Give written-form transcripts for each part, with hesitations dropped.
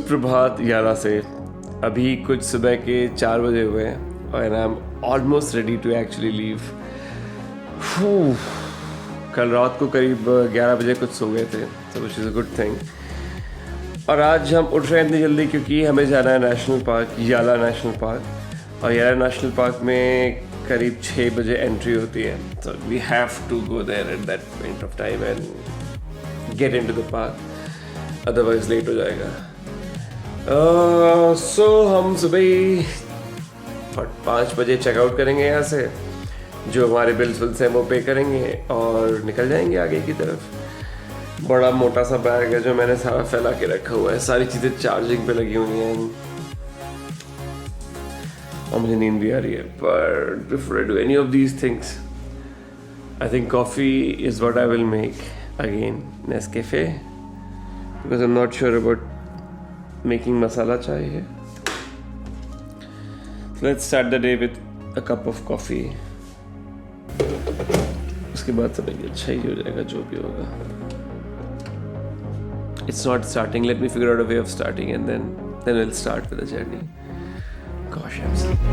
सुप्रभात याला से। अभी कुछ सुबह के 4 बजे हुए हैं और I am almost ready to actually leave. कल रात को करीब 11 बजे कुछ सो गए थे, तो which is a good thing. और आज हम उठ रहे हैं इतनी जल्दी क्योंकि हमें जाना है नेशनल पार्क, याला नेशनल पार्क। और याला नेशनल पार्क में करीब 6 बजे एंट्री होती है, तो we have to go there at that point of time and get into the park, otherwise late हो जाएगा। सो हम सुबह ही 5 बजे चेकआउट करेंगे यहाँ से, जो हमारे बिल्स हैं वो पे करेंगे और निकल जाएंगे आगे की तरफ। बड़ा मोटा सा बैग है जो मैंने सारा फैला के रखा हुआ है, सारी चीज़ें चार्जिंग पे लगी हुई हैं और मुझे नींद भी आ रही है। But before I do any of these things, I think coffee is what I will make again, Nescafe, because I am not sure about making masala chai है। Let's start the day with a cup of coffee. उसके बाद सब अच्छा ही हो जाएगा जो भी होगा। It's not starting. Let me figure out a way of starting, and then we'll start with the journey. Gosh, I'm sleepy.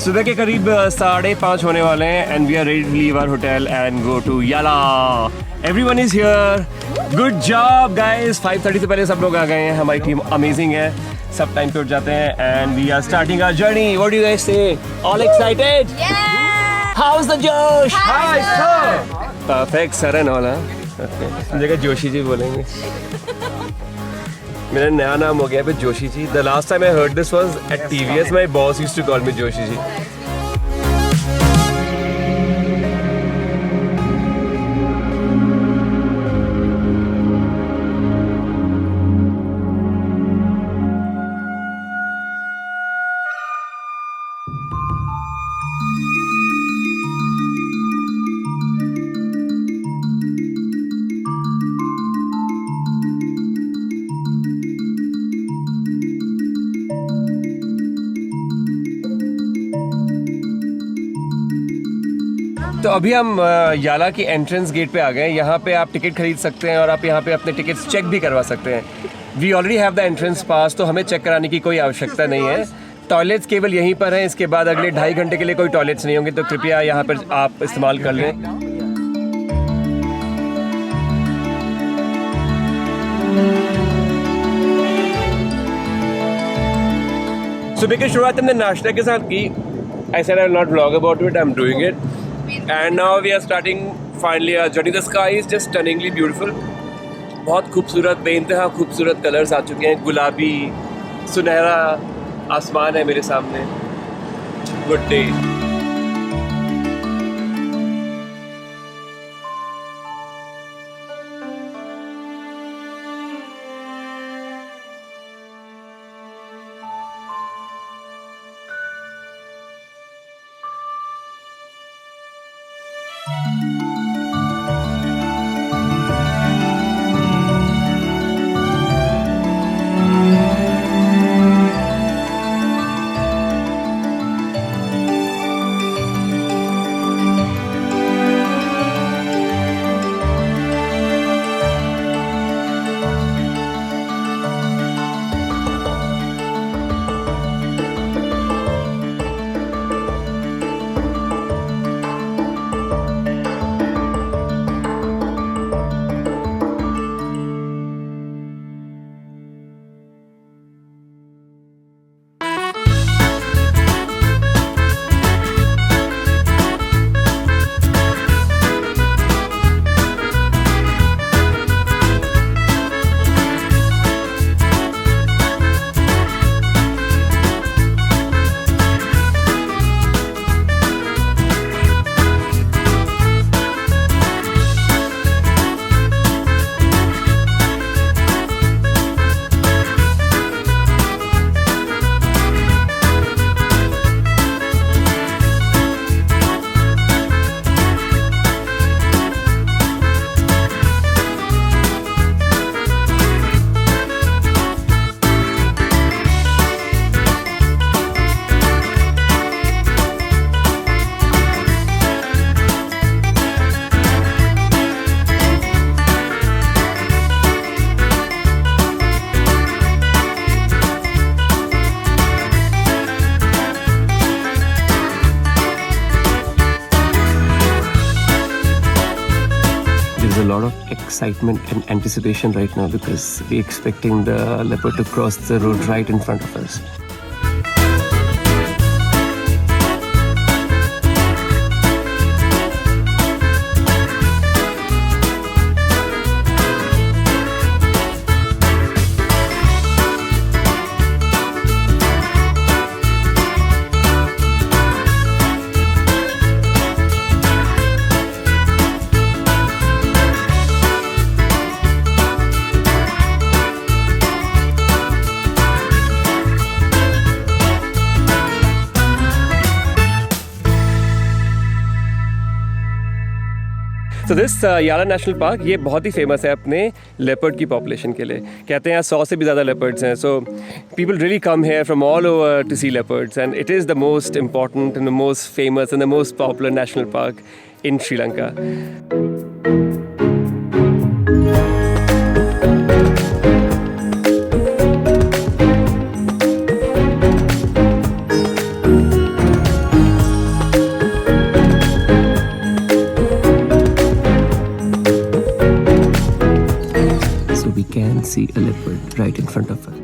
सुबह के करीब 5:30 होने वाले हैं and we are ready to leave our hotel and go to Yala. Everyone is here. Good job guys. 5:30 से पहले सब लोग आ गए हैं। हमारी टीम अमेजिंग है, सब टाइम पे उठ जाते हैं and we are starting our journey. What do you guys say? All excited? Yeah! How's the Josh? Hi, sir. Perfect, sir and all. Okay. जगह जोशी जी बोलेंगे। मेरा नया नाम हो गया है Joshi ji. The last time I heard this was at TVS. My boss used to call me Joshi ji. तो अभी हम याला की एंट्रेंस गेट पे आ गए हैं। यहाँ पे आप टिकट खरीद सकते हैं और आप यहाँ पे अपने टिकट्स चेक भी करवा सकते हैं। We already have the entrance pass, तो हमें चेक कराने की कोई आवश्यकता नहीं है। टॉयलेट्स केवल यहीं पर हैं, इसके बाद अगले 2.5 घंटे के लिए कोई टॉयलेट्स नहीं होंगे, तो कृपया यहाँ पर आप इस्तेमाल कर लें। सुबह की शुरुआत हमने नाश्ते के साथ की। I said I will not vlog about it, I'm doing it. And now we are starting finally our journey. The sky is just stunningly beautiful. बहुत खूबसूरत, बेइंतहा खूबसूरत कलर्स आ चुके हैं। गुलाबी सुनहरा आसमान है मेरे सामने। Good day. there's a lot of excitement and anticipation right now because we're expecting the leopard to cross the road right in front of us. तो दिस याला नेशनल पार्क ये बहुत ही फेमस है अपने लेपर्ड की पॉपुलेशन के लिए. कहते हैं यहाँ 100 से भी ज़्यादा लेपर्ड्स हैं. So people really come here from all over to see leopards and it is the most important and the most famous and the most popular national park in Sri Lanka. See a leopard right in front of us.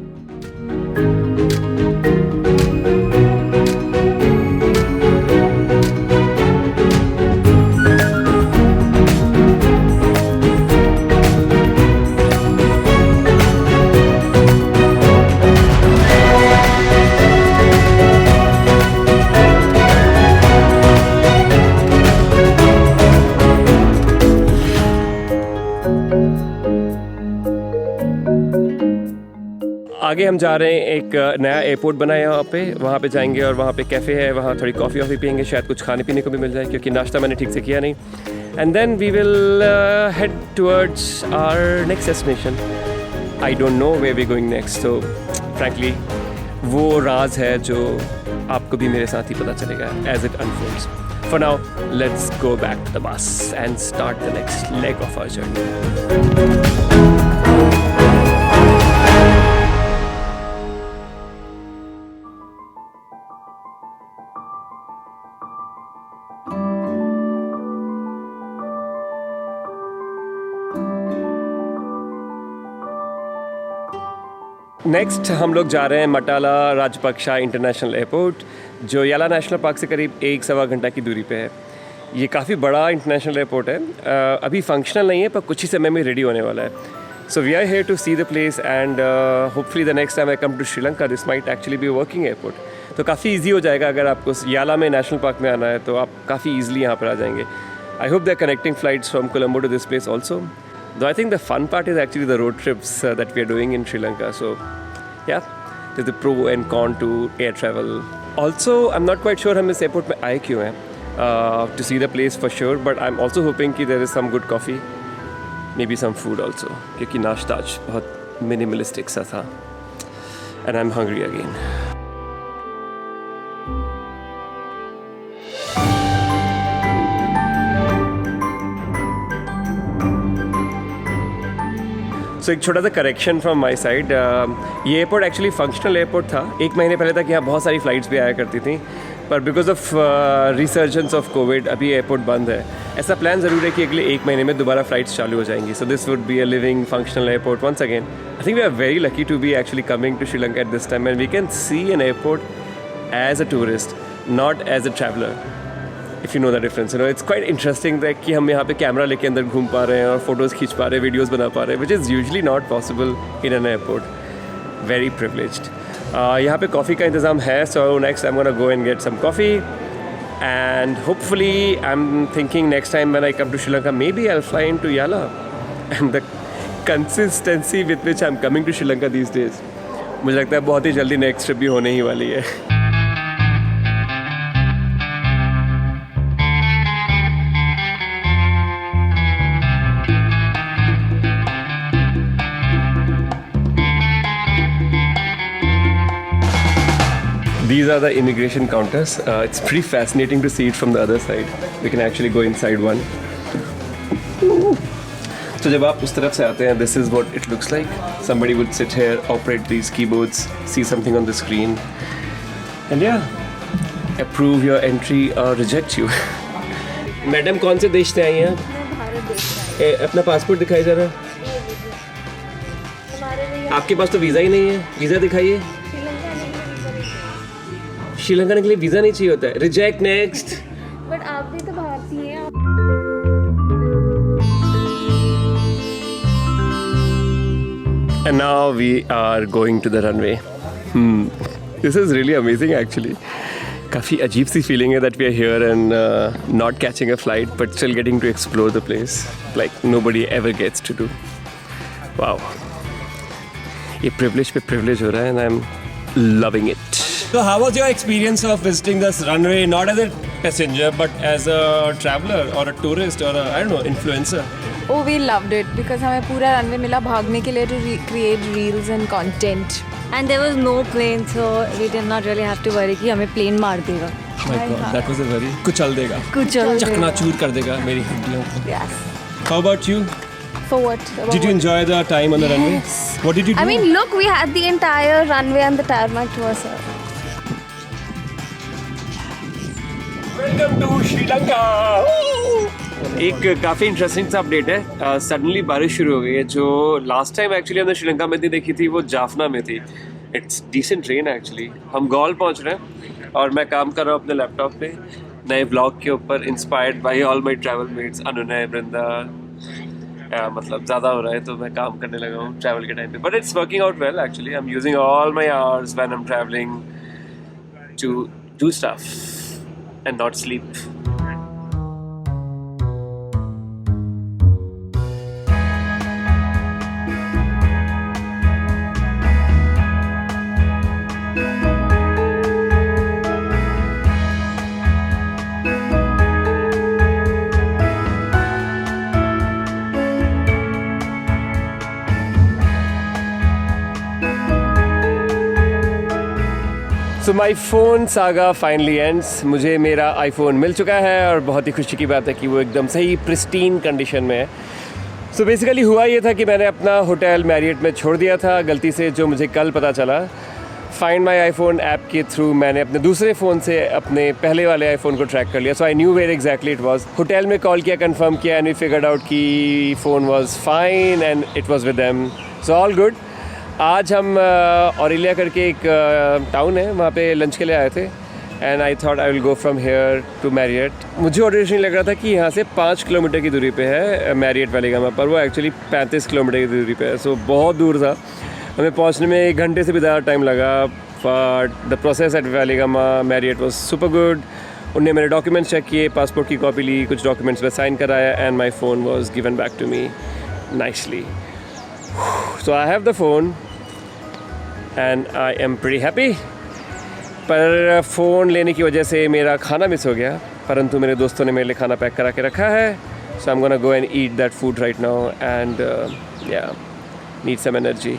आगे हम जा रहे हैं, एक नया airport बना है यहाँ पे, वहाँ पे जाएंगे और वहाँ पे कैफ़े है, वहाँ थोड़ी कॉफ़ी वॉफ़ी पियेंगे, शायद कुछ खाने पीने को भी मिल जाए क्योंकि नाश्ता मैंने ठीक से किया नहीं. And then we will head towards our next destination. I don't know where we going next. So frankly वो राज है जो आपको भी मेरे साथ ही पता चलेगा as it unfolds. For now, let's go back to the bus and start the next leg of our journey. Next हम लोग जा रहे हैं मटाला राजपक्षा इंटरनेशनल एयरपोर्ट जो याला नेशनल पार्क से करीब 1-1.25 घंटा की दूरी पे है. ये काफ़ी बड़ा इंटरनेशनल एयरपोर्ट है. अभी फंक्शनल नहीं है पर कुछ ही समय में रेडी होने वाला है. So we are here to see the place and hopefully the next time I come to Sri Lanka this might actually be working airport. तो काफ़ी ईजी हो जाएगा अगर आपको याला में नेशनल पार्क में आना है तो आप काफ़ी ईजिली यहाँ पर आ जाएंगे. I hope they are connecting flights from Colombo to this place also. Though I think the fun part is actually the road trips that we are doing in Sri Lanka. So, yeah, there's the pro and con to air travel. Also, I'm not quite sure हम इस airport में आए क्यों हैं. To see the place for sure, but I'm also hoping कि there is some good coffee, maybe some food also. क्योंकि नाश्ता आज बहुत minimalistic सा था. And I'm hungry again. सो एक छोटा सा करेक्शन फ्रॉम माई साइड. ये एयरपोर्ट एक्चुअली फंक्शनल एयरपोर्ट था. 1 महीने पहले तक यहाँ बहुत सारी फ़्लाइट्स भी आया करती थी पर because of resurgence of Covid अभी एयरपोर्ट बंद है. ऐसा प्लान ज़रूर है कि अगले 1 महीने में दोबारा फ़्लाइट्स चालू हो जाएंगी. So this would be a living functional airport once again. I think we are very lucky to be actually coming to Sri Lanka at this time and we can see an airport as a tourist not as a traveller. If you know the difference, you know it's quite interesting that कि हम यहाँ पे camera लेके अंदर घूम पा रहे हैं और फोटोज़ खींच पा रहे हैं, वीडियोज़ बना पा रहे हैं, which is usually not possible in an airport. Very privileged. यहाँ पे कॉफ़ी का इंतज़ाम है. So next I am gonna go and get some coffee and hopefully I am thinking next time when I come to Sri Lanka maybe I will fly into Yala. And the consistency with which I am coming to Sri Lanka these days, मुझे लगता है बहुत ही जल्दी next trip भी होने ही वाली है. These are the immigration counters. It's pretty fascinating to see it from the other side. We can actually go inside one. So जब आप उस तरफ से आते हैं, this is what it looks like. Somebody would sit here, operate these keyboards, see something on the screen, and yeah, approve your entry or reject you. Madam कौन से देश से आई हैं? भारत देश से आई अपना पासपोर्ट दिखाई जरा। आपके पास तो वीज़ा ही नहीं है, वीज़ा दिखाइए। श्रीलंका के लिए वीज़ा नहीं चाहिए होता है। Reject, next. बट आप भी तो भारतीय हैं। And now we are going to the runway. This is really amazing actually. काफ़ी अजीब सी फीलिंग है that we are here and not catching a flight but still getting to explore the place like nobody ever gets to do. Wow. ये privilege पे privilege हो रहा है and I'm loving it. So how was your experience of visiting this runway not as a passenger but as a traveler or a tourist or a, I don't know, influencer? Oh, we loved it because हमें पूरा runway मिला भागने के लिए to create reels and content. And there was no plane, so we did not really have to worry कि हमें plane मार देगा. Oh my God, that was a very कुचल देगा, चकनाचूर कर देगा मेरी हड्डियों को. Yes. How about you? For what? Did you enjoy the time on the runway? Yes. What did you do? I mean, look, we had the entire runway and the tarmac to ourselves. Welcome to Sri Lanka. एक काफ़ी interesting सा update है. Suddenly बारिश शुरू हो गई है जो लास्ट टाइम एक्चुअली हमने श्रीलंका में देखी थी वो जाफना में थी. It's decent rain actually. हम गॉल पहुंच रहे हैं और मैं काम कर रहा हूँ अपने लैपटॉप पे नए ब्लॉग के ऊपर inspired by all my travel mates Anunay Vrinda. मतलब ज़्यादा हो रहा है तो मैं काम करने लगा हूँ ट्रैवल के टाइम पे. But it's working out well actually. I am using all my hours when I am travelling to do stuff and not sleep. So my phone saga finally ends. मुझे मेरा आईफोन मिल चुका है और बहुत ही खुशी की बात है कि वो एकदम सही प्रिस्टीन कंडीशन में है. So बेसिकली हुआ ये था कि मैंने अपना होटल मैरियट में छोड़ दिया था गलती से, जो मुझे कल पता चला. फाइंड माई आईफोन ऐप के थ्रू मैंने अपने दूसरे फ़ोन से अपने पहले वाले आईफोन को ट्रैक कर लिया. So I knew where exactly it was. Hotel में कॉल किया, कंफर्म किया एंड वी फिगर्ड आउट कि phone was fine and it was with them. So all good. आज हम ऑरेलिया करके एक टाउन है वहाँ पे लंच के लिए आए थे and I thought I will go from here to Marriott. मुझे ओरिजिनली लग रहा था कि यहाँ से 5 किलोमीटर की दूरी पे है मैरियट वेलिंगम, पर वो एक्चुअली 35 किलोमीटर की दूरी पे है. सो बहुत दूर था. हमें पहुँचने में 1 घंटे से भी ज़्यादा टाइम लगा. But the process at Weligama Marriott was super good. उनने मेरे डॉक्यूमेंट्स चेक किए, पासपोर्ट की कॉपी ली, कुछ डॉक्यूमेंट्स में साइन कराया and my phone was given back to me nicely. So I have the phone and I am pretty happy. पर phone लेने की वजह से मेरा खाना मिस हो गया, परंतु मेरे दोस्तों ने मेरे लिए खाना पैक करा के रखा है. So I'm gonna go and eat that food right now and yeah, need some energy.